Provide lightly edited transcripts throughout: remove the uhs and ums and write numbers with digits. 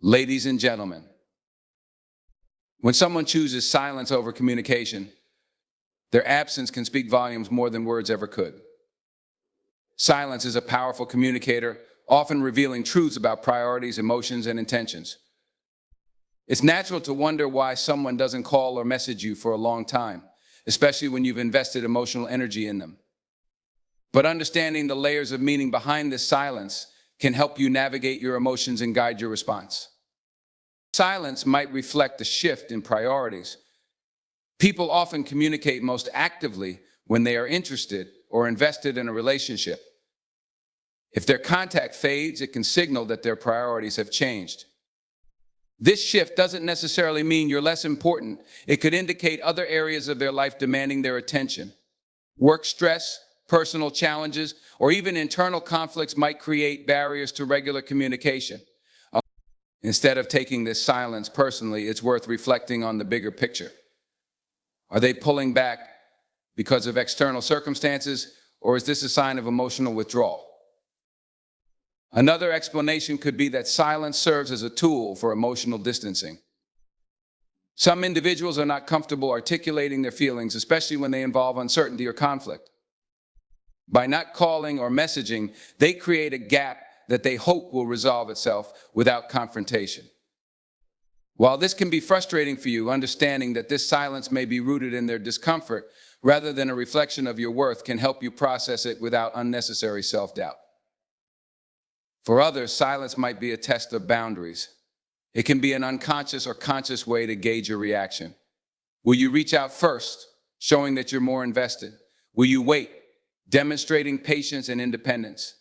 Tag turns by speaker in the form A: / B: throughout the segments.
A: Ladies and gentlemen, when someone chooses silence over communication, their absence can speak volumes more than words ever could. Silence is a powerful communicator, often revealing truths about priorities, emotions, and intentions. It's natural to wonder why someone doesn't call or message you for a long time, especially when you've invested emotional energy in them. But understanding the layers of meaning behind this silence can help you navigate your emotions and guide your response. Silence might reflect a shift in priorities. People often communicate most actively when they are interested or invested in a relationship. If their contact fades, it can signal that their priorities have changed. This shift doesn't necessarily mean you're less important. It could indicate other areas of their life demanding their attention. Work stress, personal challenges, or even internal conflicts might create barriers to regular communication. Instead of taking this silence personally, it's worth reflecting on the bigger picture. Are they pulling back because of external circumstances, or is this a sign of emotional withdrawal? Another explanation could be that silence serves as a tool for emotional distancing. Some individuals are not comfortable articulating their feelings, especially when they involve uncertainty or conflict. By not calling or messaging, they create a gap that they hope will resolve itself without confrontation. While this can be frustrating for you, understanding that this silence may be rooted in their discomfort rather than a reflection of your worth can help you process it without unnecessary self-doubt. For others, silence might be a test of boundaries. It can be an unconscious or conscious way to gauge your reaction. Will you reach out first, showing that you're more invested? Will you wait, demonstrating patience and independence?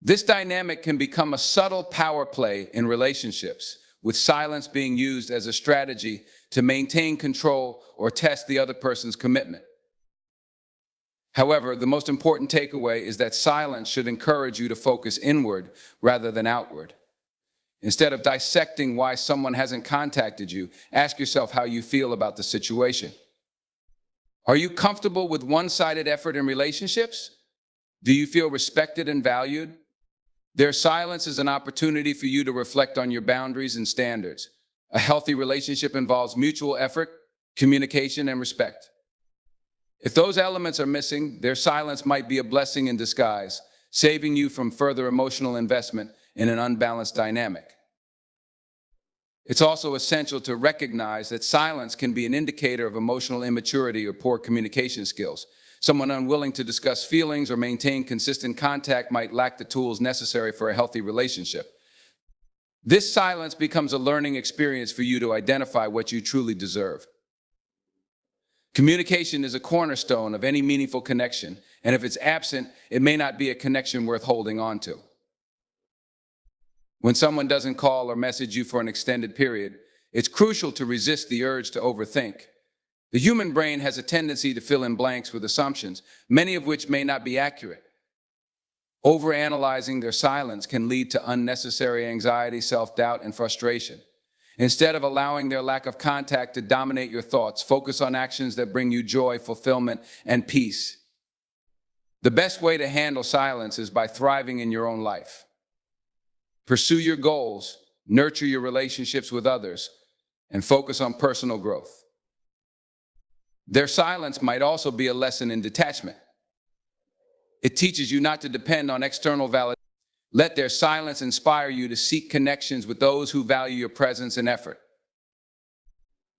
A: This dynamic can become a subtle power play in relationships, with silence being used as a strategy to maintain control or test the other person's commitment. However, the most important takeaway is that silence should encourage you to focus inward rather than outward. Instead of dissecting why someone hasn't contacted you, ask yourself how you feel about the situation. Are you comfortable with one-sided effort in relationships? Do you feel respected and valued? Their silence is an opportunity for you to reflect on your boundaries and standards. A healthy relationship involves mutual effort, communication, and respect. If those elements are missing, their silence might be a blessing in disguise, saving you from further emotional investment in an unbalanced dynamic. It's also essential to recognize that silence can be an indicator of emotional immaturity or poor communication skills. Someone unwilling to discuss feelings or maintain consistent contact might lack the tools necessary for a healthy relationship. This silence becomes a learning experience for you to identify what you truly deserve. Communication is a cornerstone of any meaningful connection, and if it's absent, it may not be a connection worth holding on to. When someone doesn't call or message you for an extended period, it's crucial to resist the urge to overthink. The human brain has a tendency to fill in blanks with assumptions, many of which may not be accurate. Overanalyzing their silence can lead to unnecessary anxiety, self-doubt, and frustration. Instead of allowing their lack of contact to dominate your thoughts, focus on actions that bring you joy, fulfillment, and peace. The best way to handle silence is by thriving in your own life. Pursue your goals, nurture your relationships with others, and focus on personal growth. Their silence might also be a lesson in detachment. It teaches you not to depend on external validation. Let their silence inspire you to seek connections with those who value your presence and effort.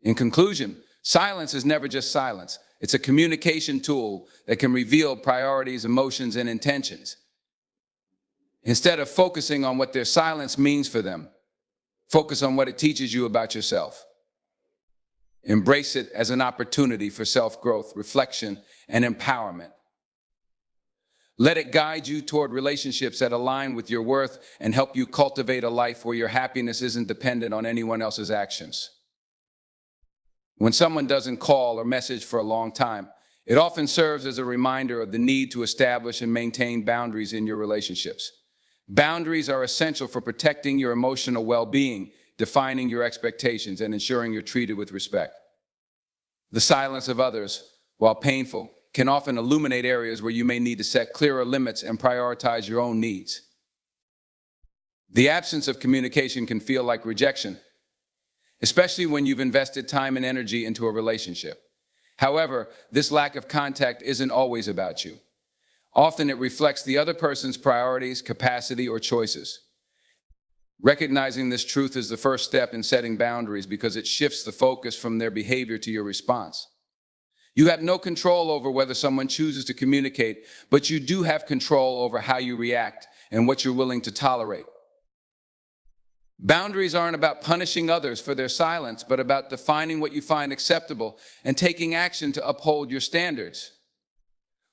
A: In conclusion, silence is never just silence. It's a communication tool that can reveal priorities, emotions, and intentions. Instead of focusing on what their silence means for them, focus on what it teaches you about yourself. Embrace it as an opportunity for self-growth, reflection, and empowerment. Let it guide you toward relationships that align with your worth and help you cultivate a life where your happiness isn't dependent on anyone else's actions. When someone doesn't call or message for a long time, it often serves as a reminder of the need to establish and maintain boundaries in your relationships. Boundaries are essential for protecting your emotional well-being, defining your expectations, and ensuring you're treated with respect. The silence of others, while painful, can often illuminate areas where you may need to set clearer limits and prioritize your own needs. The absence of communication can feel like rejection, especially when you've invested time and energy into a relationship. However, this lack of contact isn't always about you. Often it reflects the other person's priorities, capacity, or choices. Recognizing this truth is the first step in setting boundaries because it shifts the focus from their behavior to your response. You have no control over whether someone chooses to communicate, but you do have control over how you react and what you're willing to tolerate. Boundaries aren't about punishing others for their silence, but about defining what you find acceptable and taking action to uphold your standards.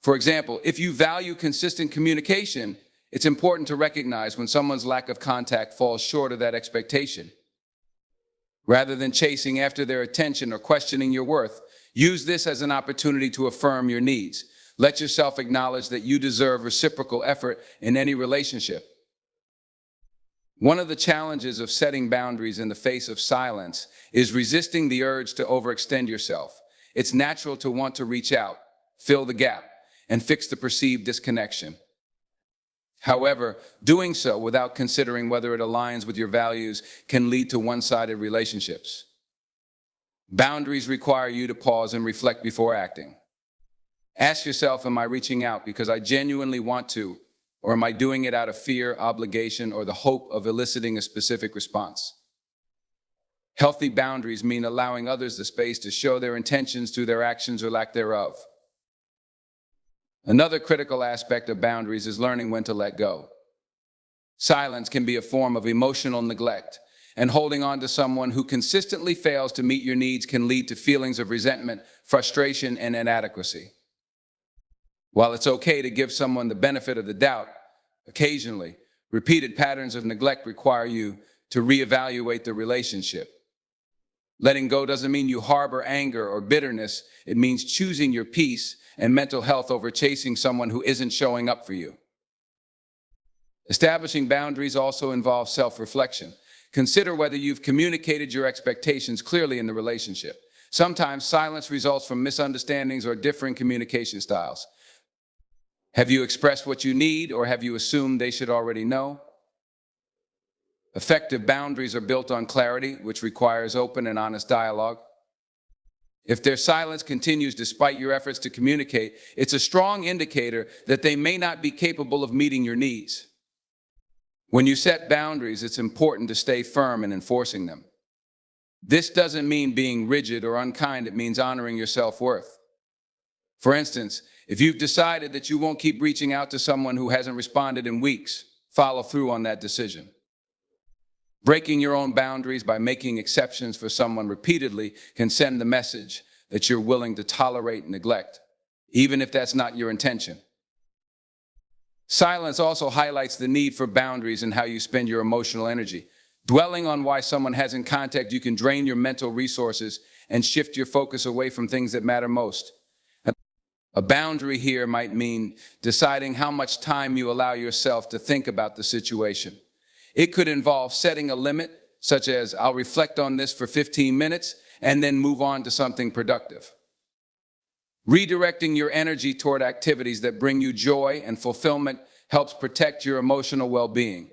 A: For example, if you value consistent communication, it's important to recognize when someone's lack of contact falls short of that expectation. Rather than chasing after their attention or questioning your worth, use this as an opportunity to affirm your needs. Let yourself acknowledge that you deserve reciprocal effort in any relationship. One of the challenges of setting boundaries in the face of silence is resisting the urge to overextend yourself. It's natural to want to reach out, fill the gap, and fix the perceived disconnection. However, doing so without considering whether it aligns with your values can lead to one-sided relationships. Boundaries require you to pause and reflect before acting. Ask yourself, am I reaching out because I genuinely want to, or am I doing it out of fear, obligation, or the hope of eliciting a specific response? Healthy boundaries mean allowing others the space to show their intentions through their actions or lack thereof. Another critical aspect of boundaries is learning when to let go. Silence can be a form of emotional neglect, and holding on to someone who consistently fails to meet your needs can lead to feelings of resentment, frustration, and inadequacy. While it's okay to give someone the benefit of the doubt, occasionally, repeated patterns of neglect require you to reevaluate the relationship. Letting go doesn't mean you harbor anger or bitterness. It means choosing your peace and mental health over chasing someone who isn't showing up for you. Establishing boundaries also involves self-reflection. Consider whether you've communicated your expectations clearly in the relationship. Sometimes silence results from misunderstandings or differing communication styles. Have you expressed what you need, or have you assumed they should already know? Effective boundaries are built on clarity, which requires open and honest dialogue. If their silence continues despite your efforts to communicate, it's a strong indicator that they may not be capable of meeting your needs. When you set boundaries, it's important to stay firm in enforcing them. This doesn't mean being rigid or unkind, it means honoring your self-worth. For instance, if you've decided that you won't keep reaching out to someone who hasn't responded in weeks, follow through on that decision. Breaking your own boundaries by making exceptions for someone repeatedly can send the message that you're willing to tolerate neglect, even if that's not your intention. Silence also highlights the need for boundaries in how you spend your emotional energy. Dwelling on why someone hasn't contacted you can drain your mental resources and shift your focus away from things that matter most. A boundary here might mean deciding how much time you allow yourself to think about the situation. It could involve setting a limit, such as I'll reflect on this for 15 minutes and then move on to something productive. Redirecting your energy toward activities that bring you joy and fulfillment helps protect your emotional well-being.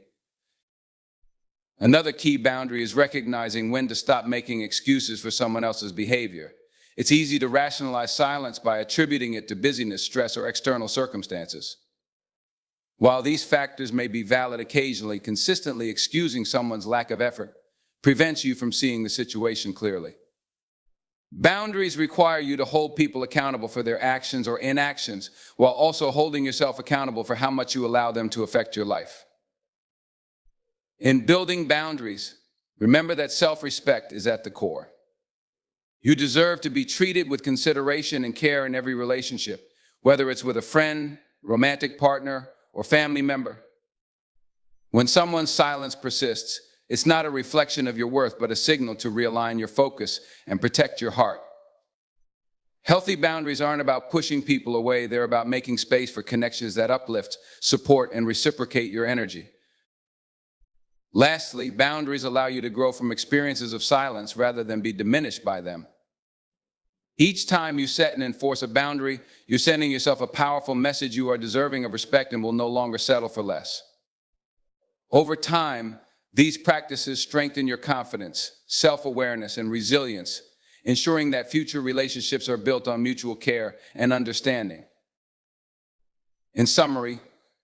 A: Another key boundary is recognizing when to stop making excuses for someone else's behavior. It's easy to rationalize silence by attributing it to busyness, stress, or external circumstances. While these factors may be valid occasionally, consistently excusing someone's lack of effort prevents you from seeing the situation clearly. Boundaries require you to hold people accountable for their actions or inactions, while also holding yourself accountable for how much you allow them to affect your life. In building boundaries, remember that self-respect is at the core. You deserve to be treated with consideration and care in every relationship, whether it's with a friend, romantic partner, or family member. When someone's silence persists, it's not a reflection of your worth, but a signal to realign your focus and protect your heart. Healthy boundaries aren't about pushing people away, they're about making space for connections that uplift, support, and reciprocate your energy. Lastly, boundaries allow you to grow from experiences of silence rather than be diminished by them. Each time you set and enforce a boundary, you're sending yourself a powerful message you are deserving of respect and will no longer settle for less. Over time, These practices strengthen your confidence, self-awareness, and resilience, ensuring that future relationships are built on mutual care and understanding. In summary,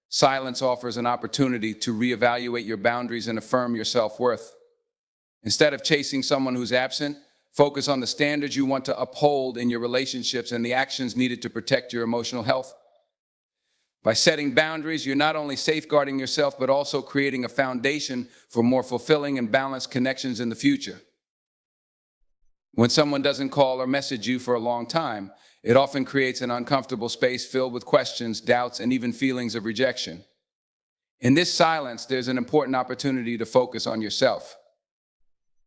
A: silence offers an opportunity to reevaluate your boundaries and affirm your self-worth. Instead of chasing someone who's absent, focus on the standards you want to uphold in your relationships and the actions needed to protect your emotional health. By setting boundaries, you're not only safeguarding yourself, but also creating a foundation for more fulfilling and balanced connections in the future. When someone doesn't call or message you for a long time, it often creates an uncomfortable space filled with questions, doubts, and even feelings of rejection. In this silence, there's an important opportunity to focus on yourself.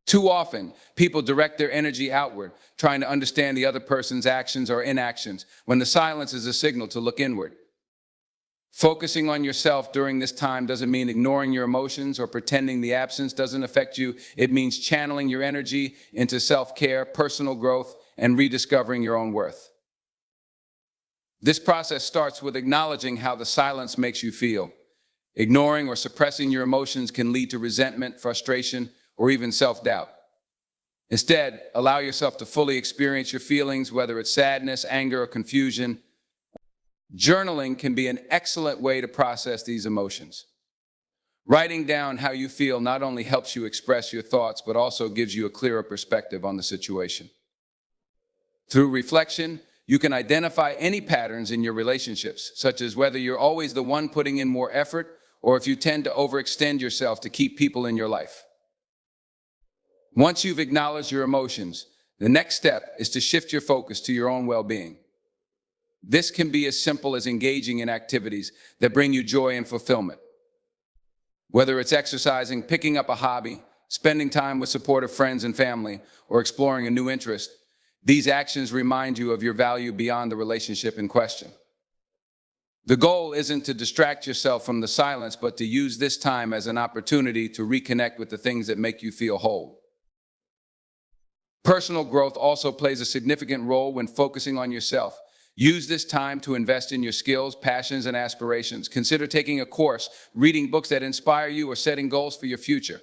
A: Too often, people direct their energy outward, trying to understand the other person's actions or inactions, when the silence is a signal to look inward. Focusing on yourself during this time doesn't mean ignoring your emotions or pretending the absence doesn't affect you. It means channeling your energy into self-care, personal growth, and rediscovering your own worth. This process starts with acknowledging how the silence makes you feel. Ignoring or suppressing your emotions can lead to resentment, frustration, or even self-doubt. Instead, allow yourself to fully experience your feelings, whether it's sadness, anger, or confusion. Journaling can be an excellent way to process these emotions. Writing down how you feel not only helps you express your thoughts, but also gives you a clearer perspective on the situation. Through reflection, you can identify any patterns in your relationships, such as whether you're always the one putting in more effort, or if you tend to overextend yourself to keep people in your life. Once you've acknowledged your emotions, the next step is to shift your focus to your own well-being. This can be as simple as engaging in activities that bring you joy and fulfillment. Whether it's exercising, picking up a hobby, spending time with supportive friends and family, or exploring a new interest, these actions remind you of your value beyond the relationship in question. The goal isn't to distract yourself from the silence, but to use this time as an opportunity to reconnect with the things that make you feel whole. Personal growth also plays a significant role when focusing on yourself. Use this time to invest in your skills, passions, and aspirations. Consider taking a course, reading books that inspire you, or setting goals for your future.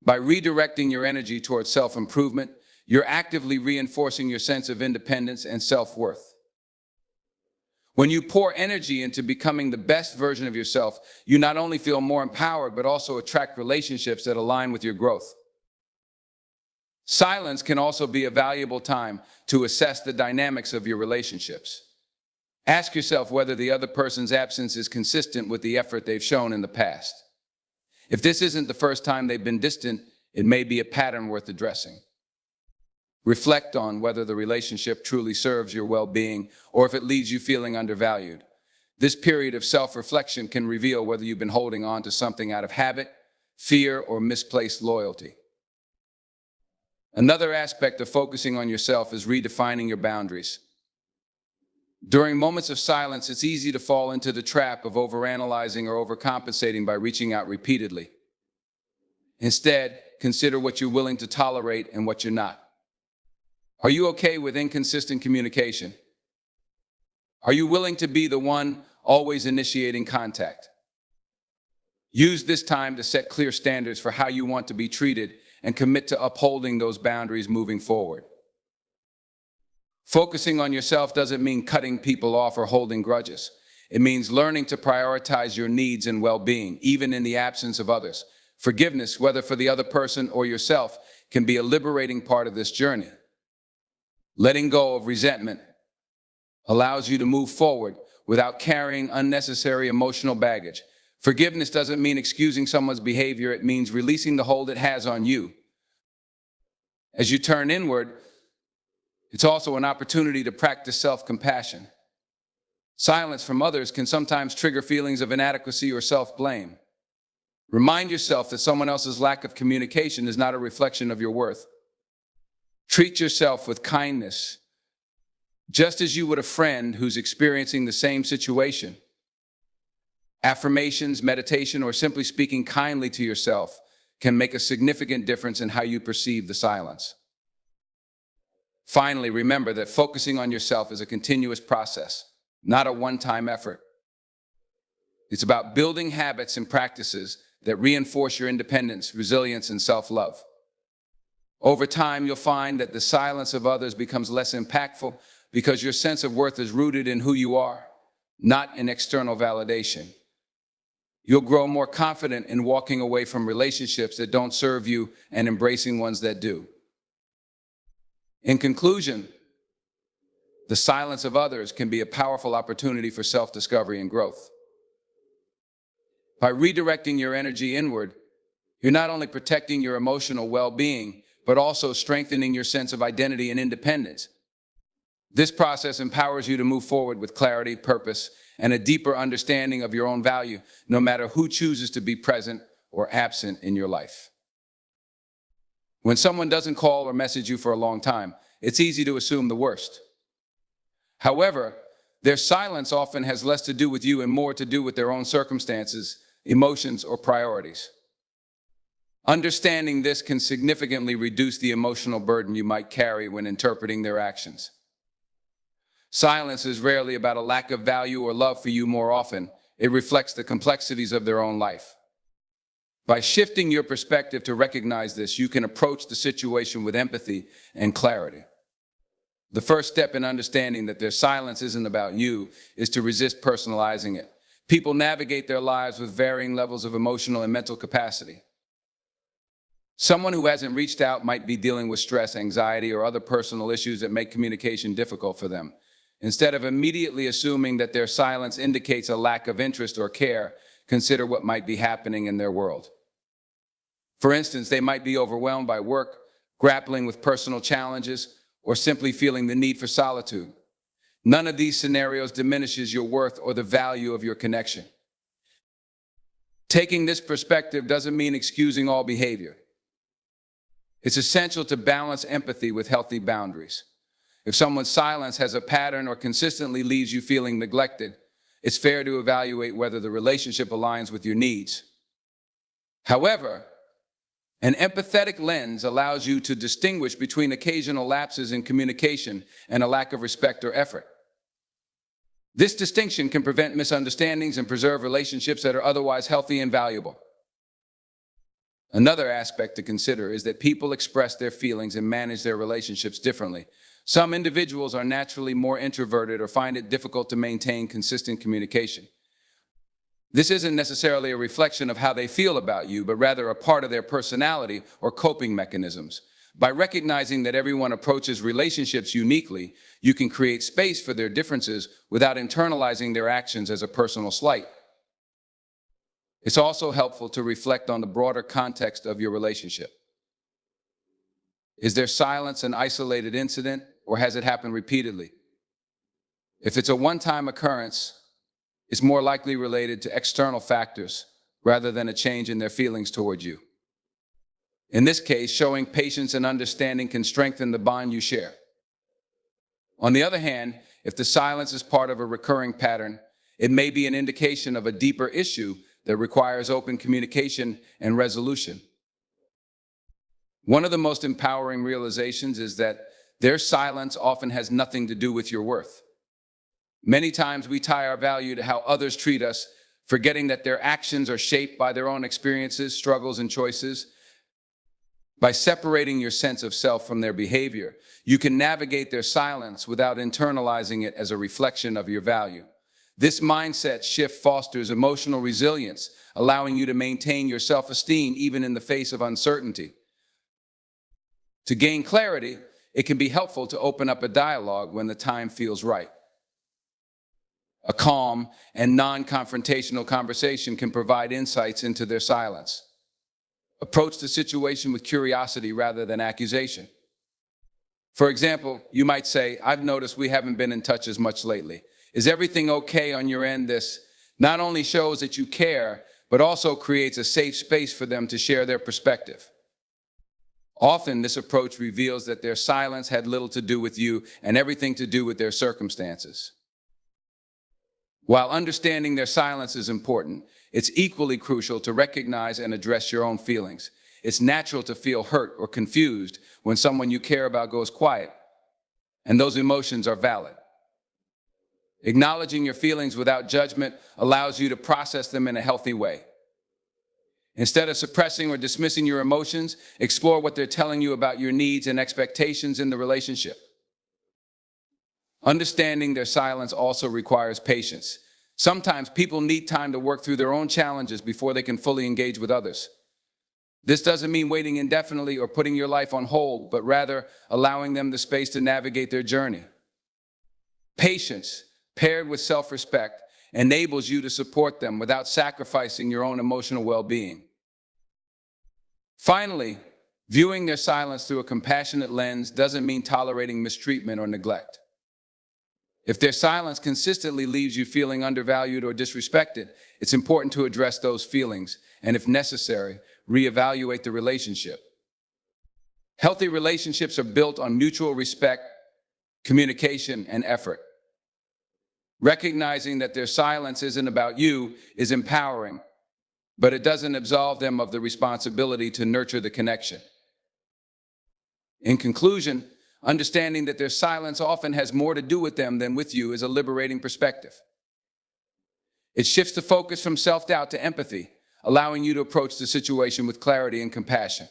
A: By redirecting your energy towards self-improvement, you're actively reinforcing your sense of independence and self-worth. When you pour energy into becoming the best version of yourself, you not only feel more empowered, but also attract relationships that align with your growth. Silence can also be a valuable time to assess the dynamics of your relationships. Ask yourself whether the other person's absence is consistent with the effort they've shown in the past. If this isn't the first time they've been distant, it may be a pattern worth addressing. Reflect on whether the relationship truly serves your well-being or if it leaves you feeling undervalued. This period of self-reflection can reveal whether you've been holding on to something out of habit, fear, or misplaced loyalty. Another aspect of focusing on yourself is redefining your boundaries. During moments of silence, it's easy to fall into the trap of overanalyzing or overcompensating by reaching out repeatedly. Instead, consider what you're willing to tolerate and what you're not. Are you okay with inconsistent communication? Are you willing to be the one always initiating contact? Use this time to set clear standards for how you want to be treated and commit to upholding those boundaries moving forward. Focusing on yourself doesn't mean cutting people off or holding grudges. It means learning to prioritize your needs and well-being, even in the absence of others. Forgiveness, whether for the other person or yourself, can be a liberating part of this journey. Letting go of resentment allows you to move forward without carrying unnecessary emotional baggage. Forgiveness doesn't mean excusing someone's behavior. It means releasing the hold it has on you. As you turn inward, it's also an opportunity to practice self-compassion. Silence from others can sometimes trigger feelings of inadequacy or self-blame. Remind yourself that someone else's lack of communication is not a reflection of your worth. Treat yourself with kindness, just as you would a friend who's experiencing the same situation. Affirmations, meditation, or simply speaking kindly to yourself can make a significant difference in how you perceive the silence. Finally, remember that focusing on yourself is a continuous process, not a one-time effort. It's about building habits and practices that reinforce your independence, resilience, and self-love. Over time, you'll find that the silence of others becomes less impactful because your sense of worth is rooted in who you are, not in external validation. You'll grow more confident in walking away from relationships that don't serve you and embracing ones that do. In conclusion, the silence of others can be a powerful opportunity for self-discovery and growth. By redirecting your energy inward, you're not only protecting your emotional well-being, but also strengthening your sense of identity and independence. This process empowers you to move forward with clarity, purpose, and a deeper understanding of your own value, no matter who chooses to be present or absent in your life. When someone doesn't call or message you for a long time, it's easy to assume the worst. However, their silence often has less to do with you and more to do with their own circumstances, emotions, or priorities. Understanding this can significantly reduce the emotional burden you might carry when interpreting their actions. Silence is rarely about a lack of value or love for you. More often, it reflects the complexities of their own life. By shifting your perspective to recognize this, you can approach the situation with empathy and clarity. The first step in understanding that their silence isn't about you is to resist personalizing it. People navigate their lives with varying levels of emotional and mental capacity. Someone who hasn't reached out might be dealing with stress, anxiety, or other personal issues that make communication difficult for them. Instead of immediately assuming that their silence indicates a lack of interest or care, consider what might be happening in their world. For instance, they might be overwhelmed by work, grappling with personal challenges, or simply feeling the need for solitude. None of these scenarios diminishes your worth or the value of your connection. Taking this perspective doesn't mean excusing all behavior. It's essential to balance empathy with healthy boundaries. If someone's silence has a pattern or consistently leaves you feeling neglected, it's fair to evaluate whether the relationship aligns with your needs. However, an empathetic lens allows you to distinguish between occasional lapses in communication and a lack of respect or effort. This distinction can prevent misunderstandings and preserve relationships that are otherwise healthy and valuable. Another aspect to consider is that people express their feelings and manage their relationships differently. Some individuals are naturally more introverted or find it difficult to maintain consistent communication. This isn't necessarily a reflection of how they feel about you, but rather a part of their personality or coping mechanisms. By recognizing that everyone approaches relationships uniquely, you can create space for their differences without internalizing their actions as a personal slight. It's also helpful to reflect on the broader context of your relationship. Is their silence an isolated incident, or has it happened repeatedly? If it's a one-time occurrence, it's more likely related to external factors rather than a change in their feelings toward you. In this case, showing patience and understanding can strengthen the bond you share. On the other hand, if the silence is part of a recurring pattern, it may be an indication of a deeper issue that requires open communication and resolution. One of the most empowering realizations is that their silence often has nothing to do with your worth. Many times we tie our value to how others treat us, forgetting that their actions are shaped by their own experiences, struggles, and choices. By separating your sense of self from their behavior, you can navigate their silence without internalizing it as a reflection of your value. This mindset shift fosters emotional resilience, allowing you to maintain your self-esteem even in the face of uncertainty. To gain clarity, it can be helpful to open up a dialogue when the time feels right. A calm and non-confrontational conversation can provide insights into their silence. Approach the situation with curiosity rather than accusation. For example, you might say, "I've noticed we haven't been in touch as much lately. Is everything okay on your end?" This not only shows that you care, but also creates a safe space for them to share their perspective. Often, this approach reveals that their silence had little to do with you and everything to do with their circumstances. While understanding their silence is important, it's equally crucial to recognize and address your own feelings. It's natural to feel hurt or confused when someone you care about goes quiet, and those emotions are valid. Acknowledging your feelings without judgment allows you to process them in a healthy way. Instead of suppressing or dismissing your emotions, explore what they're telling you about your needs and expectations in the relationship. Understanding their silence also requires patience. Sometimes people need time to work through their own challenges before they can fully engage with others. This doesn't mean waiting indefinitely or putting your life on hold, but rather allowing them the space to navigate their journey. Patience, paired with self-respect, enables you to support them without sacrificing your own emotional well-being. Finally, viewing their silence through a compassionate lens doesn't mean tolerating mistreatment or neglect. If their silence consistently leaves you feeling undervalued or disrespected, it's important to address those feelings and, if necessary, reevaluate the relationship. Healthy relationships are built on mutual respect, communication, and effort. Recognizing that their silence isn't about you is empowering, but it doesn't absolve them of the responsibility to nurture the connection. In conclusion, understanding that their silence often has more to do with them than with you is a liberating perspective. It shifts the focus from self-doubt to empathy, allowing you to approach the situation with clarity and compassion.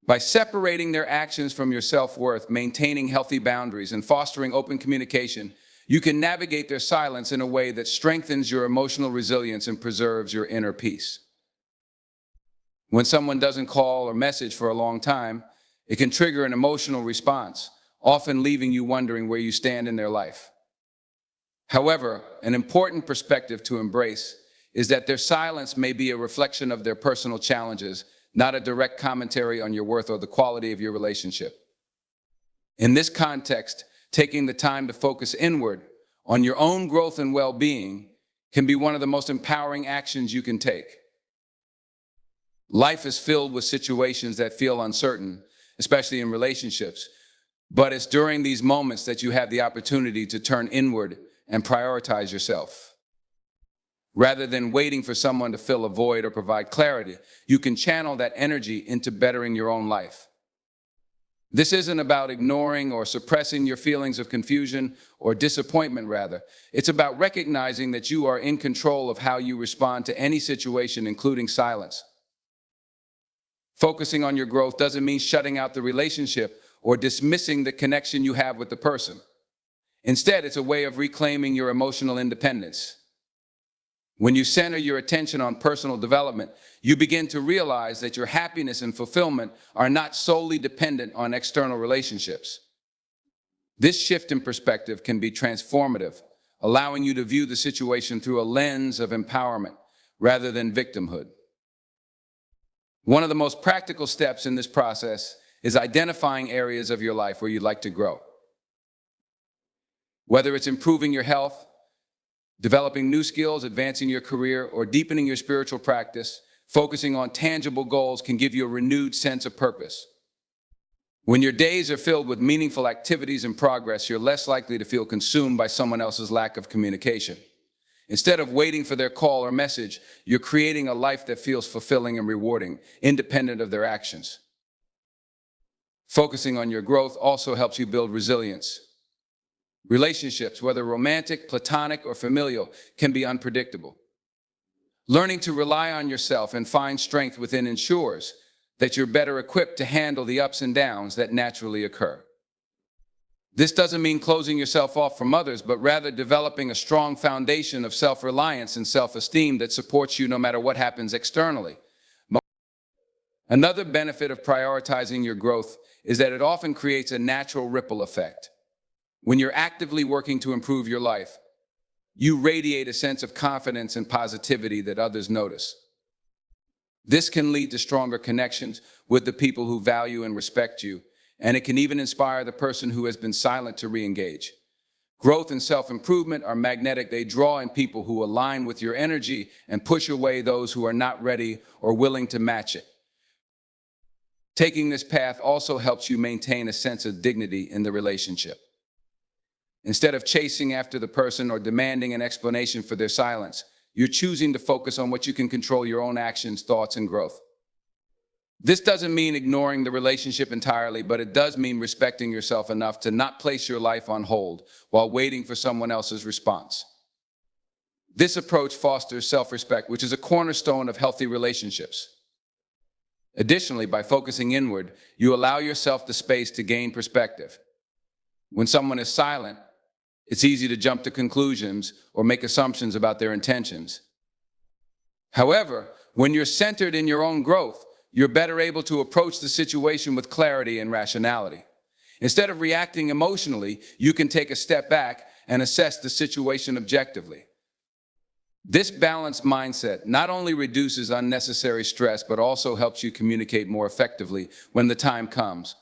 A: By separating their actions from your self-worth, maintaining healthy boundaries, and fostering open communication, you can navigate their silence in a way that strengthens your emotional resilience and preserves your inner peace. When someone doesn't call or message for a long time, it can trigger an emotional response, often leaving you wondering where you stand in their life. However, an important perspective to embrace is that their silence may be a reflection of their personal challenges, not a direct commentary on your worth or the quality of your relationship. In this context, taking the time to focus inward on your own growth and well-being can be one of the most empowering actions you can take. Life is filled with situations that feel uncertain, especially in relationships, but it's during these moments that you have the opportunity to turn inward and prioritize yourself. Rather than waiting for someone to fill a void or provide clarity, you can channel that energy into bettering your own life. This isn't about ignoring or suppressing your feelings of confusion or disappointment, rather. It's about recognizing that you are in control of how you respond to any situation, including silence. Focusing on your growth doesn't mean shutting out the relationship or dismissing the connection you have with the person. Instead, it's a way of reclaiming your emotional independence. When you center your attention on personal development, you begin to realize that your happiness and fulfillment are not solely dependent on external relationships. This shift in perspective can be transformative, allowing you to view the situation through a lens of empowerment rather than victimhood. One of the most practical steps in this process is identifying areas of your life where you'd like to grow. Whether it's improving your health, developing new skills, advancing your career, or deepening your spiritual practice, focusing on tangible goals can give you a renewed sense of purpose. When your days are filled with meaningful activities and progress, you're less likely to feel consumed by someone else's lack of communication. Instead of waiting for their call or message, you're creating a life that feels fulfilling and rewarding, independent of their actions. Focusing on your growth also helps you build resilience. Relationships, whether romantic, platonic, or familial, can be unpredictable. Learning to rely on yourself and find strength within ensures that you're better equipped to handle the ups and downs that naturally occur. This doesn't mean closing yourself off from others, but rather developing a strong foundation of self-reliance and self-esteem that supports you no matter what happens externally. Another benefit of prioritizing your growth is that it often creates a natural ripple effect. When you're actively working to improve your life, you radiate a sense of confidence and positivity that others notice. This can lead to stronger connections with the people who value and respect you, and it can even inspire the person who has been silent to re-engage. Growth and self-improvement are magnetic. They draw in people who align with your energy and push away those who are not ready or willing to match it. Taking this path also helps you maintain a sense of dignity in the relationship. Instead of chasing after the person or demanding an explanation for their silence, you're choosing to focus on what you can control: your own actions, thoughts, and growth. This doesn't mean ignoring the relationship entirely, but it does mean respecting yourself enough to not place your life on hold while waiting for someone else's response. This approach fosters self-respect, which is a cornerstone of healthy relationships. Additionally, by focusing inward, you allow yourself the space to gain perspective. When someone is silent, it's easy to jump to conclusions or make assumptions about their intentions. However, when you're centered in your own growth, you're better able to approach the situation with clarity and rationality. Instead of reacting emotionally, you can take a step back and assess the situation objectively. This balanced mindset not only reduces unnecessary stress, but also helps you communicate more effectively when the time comes.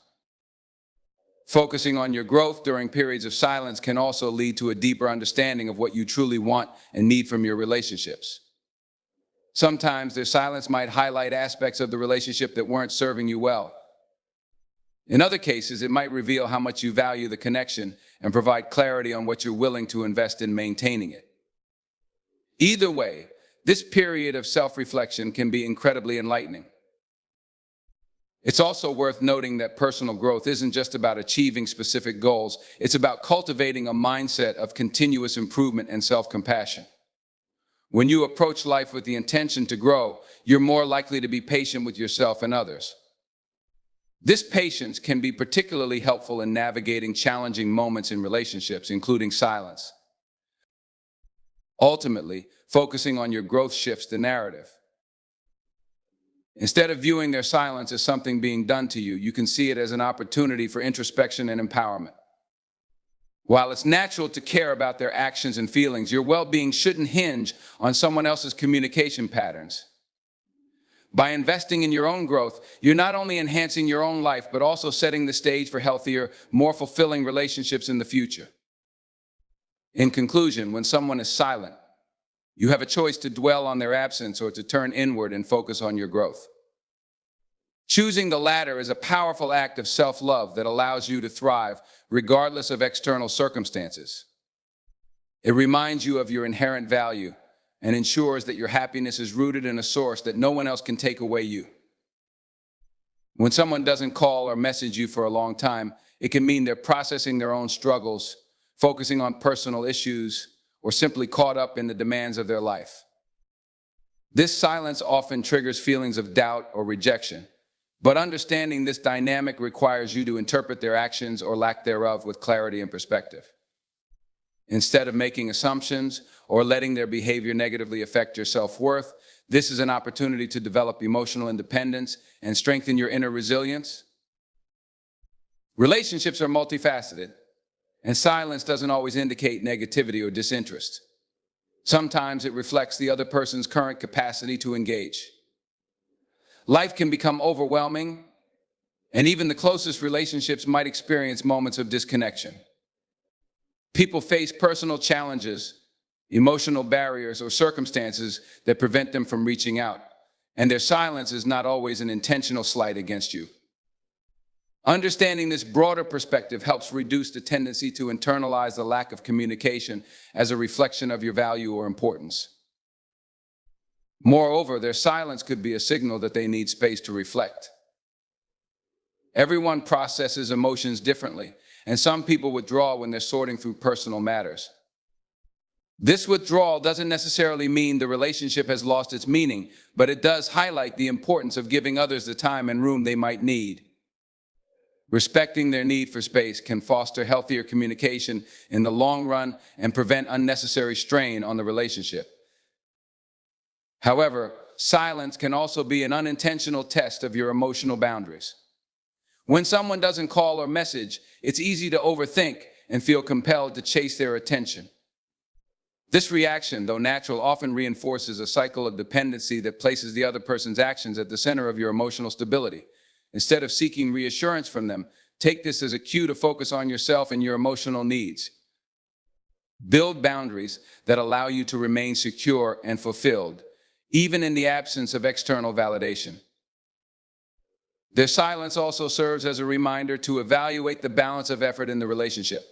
A: Focusing on your growth during periods of silence can also lead to a deeper understanding of what you truly want and need from your relationships. Sometimes their silence might highlight aspects of the relationship that weren't serving you well. In other cases, it might reveal how much you value the connection and provide clarity on what you're willing to invest in maintaining it. Either way, this period of self-reflection can be incredibly enlightening. It's also worth noting that personal growth isn't just about achieving specific goals, it's about cultivating a mindset of continuous improvement and self-compassion. When you approach life with the intention to grow, you're more likely to be patient with yourself and others. This patience can be particularly helpful in navigating challenging moments in relationships, including silence. Ultimately, focusing on your growth shifts the narrative. Instead of viewing their silence as something being done to you, you can see it as an opportunity for introspection and empowerment. While it's natural to care about their actions and feelings, your well-being shouldn't hinge on someone else's communication patterns. By investing in your own growth, you're not only enhancing your own life, but also setting the stage for healthier, more fulfilling relationships in the future. In conclusion, when someone is silent, you have a choice to dwell on their absence or to turn inward and focus on your growth. Choosing the latter is a powerful act of self-love that allows you to thrive regardless of external circumstances. It reminds you of your inherent value and ensures that your happiness is rooted in a source that no one else can take away you. When someone doesn't call or message you for a long time, it can mean they're processing their own struggles, focusing on personal issues, or simply caught up in the demands of their life. This silence often triggers feelings of doubt or rejection, but understanding this dynamic requires you to interpret their actions or lack thereof with clarity and perspective. Instead of making assumptions or letting their behavior negatively affect your self-worth, this is an opportunity to develop emotional independence and strengthen your inner resilience. Relationships are multifaceted, and silence doesn't always indicate negativity or disinterest. Sometimes it reflects the other person's current capacity to engage. Life can become overwhelming, and even the closest relationships might experience moments of disconnection. People face personal challenges, emotional barriers, or circumstances that prevent them from reaching out, and their silence is not always an intentional slight against you. Understanding this broader perspective helps reduce the tendency to internalize the lack of communication as a reflection of your value or importance. Moreover, their silence could be a signal that they need space to reflect. Everyone processes emotions differently, and some people withdraw when they're sorting through personal matters. This withdrawal doesn't necessarily mean the relationship has lost its meaning, but it does highlight the importance of giving others the time and room they might need. Respecting their need for space can foster healthier communication in the long run and prevent unnecessary strain on the relationship. However, silence can also be an unintentional test of your emotional boundaries. When someone doesn't call or message, it's easy to overthink and feel compelled to chase their attention. This reaction, though natural, often reinforces a cycle of dependency that places the other person's actions at the center of your emotional stability. Instead of seeking reassurance from them, take this as a cue to focus on yourself and your emotional needs. Build boundaries that allow you to remain secure and fulfilled, even in the absence of external validation. Their silence also serves as a reminder to evaluate the balance of effort in the relationship.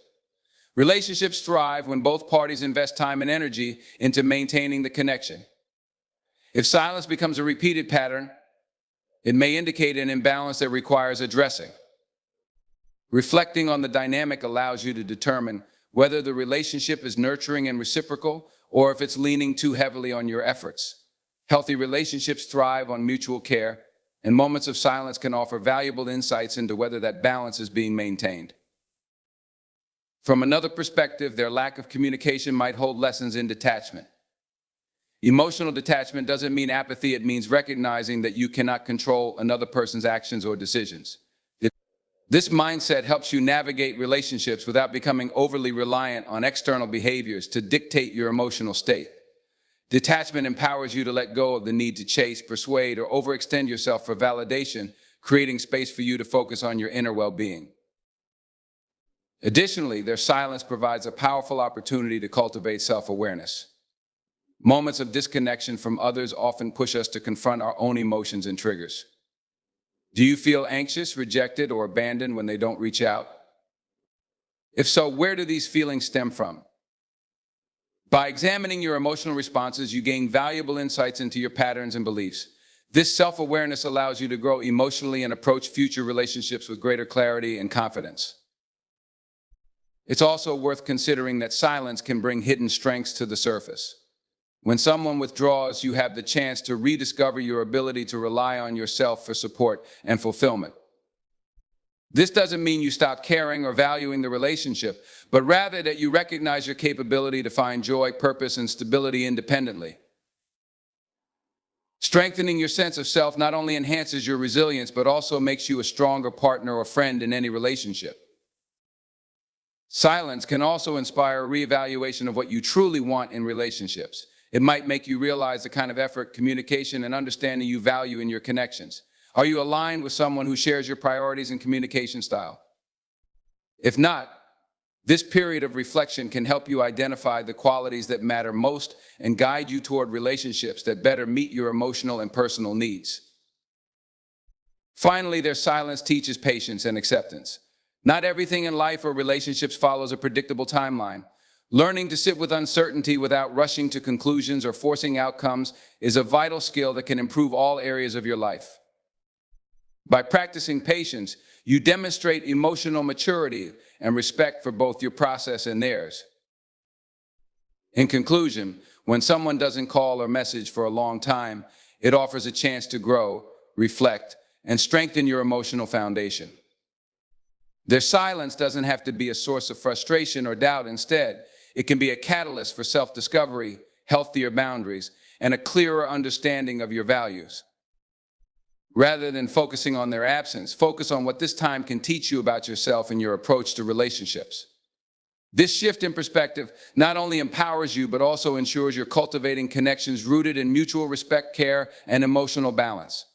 A: Relationships thrive when both parties invest time and energy into maintaining the connection. If silence becomes a repeated pattern, it may indicate an imbalance that requires addressing. Reflecting on the dynamic allows you to determine whether the relationship is nurturing and reciprocal or if it's leaning too heavily on your efforts. Healthy relationships thrive on mutual care, and moments of silence can offer valuable insights into whether that balance is being maintained. From another perspective, their lack of communication might hold lessons in detachment. Emotional detachment doesn't mean apathy, it means recognizing that you cannot control another person's actions or decisions. This mindset helps you navigate relationships without becoming overly reliant on external behaviors to dictate your emotional state. Detachment empowers you to let go of the need to chase, persuade, or overextend yourself for validation, creating space for you to focus on your inner well-being. Additionally, their silence provides a powerful opportunity to cultivate self-awareness. Moments of disconnection from others often push us to confront our own emotions and triggers. Do you feel anxious, rejected, or abandoned when they don't reach out? If so, where do these feelings stem from? By examining your emotional responses, you gain valuable insights into your patterns and beliefs. This self-awareness allows you to grow emotionally and approach future relationships with greater clarity and confidence. It's also worth considering that silence can bring hidden strengths to the surface. When someone withdraws, you have the chance to rediscover your ability to rely on yourself for support and fulfillment. This doesn't mean you stop caring or valuing the relationship, but rather that you recognize your capability to find joy, purpose, and stability independently. Strengthening your sense of self not only enhances your resilience, but also makes you a stronger partner or friend in any relationship. Silence can also inspire a reevaluation of what you truly want in relationships. It might make you realize the kind of effort, communication, and understanding you value in your connections. Are you aligned with someone who shares your priorities and communication style? If not, this period of reflection can help you identify the qualities that matter most and guide you toward relationships that better meet your emotional and personal needs. Finally, their silence teaches patience and acceptance. Not everything in life or relationships follows a predictable timeline. Learning to sit with uncertainty without rushing to conclusions or forcing outcomes is a vital skill that can improve all areas of your life. By practicing patience, you demonstrate emotional maturity and respect for both your process and theirs. In conclusion, when someone doesn't call or message for a long time, it offers a chance to grow, reflect, and strengthen your emotional foundation. Their silence doesn't have to be a source of frustration or doubt. Instead, it can be a catalyst for self-discovery, healthier boundaries, and a clearer understanding of your values. Rather than focusing on their absence, focus on what this time can teach you about yourself and your approach to relationships. This shift in perspective not only empowers you, but also ensures you're cultivating connections rooted in mutual respect, care, and emotional balance.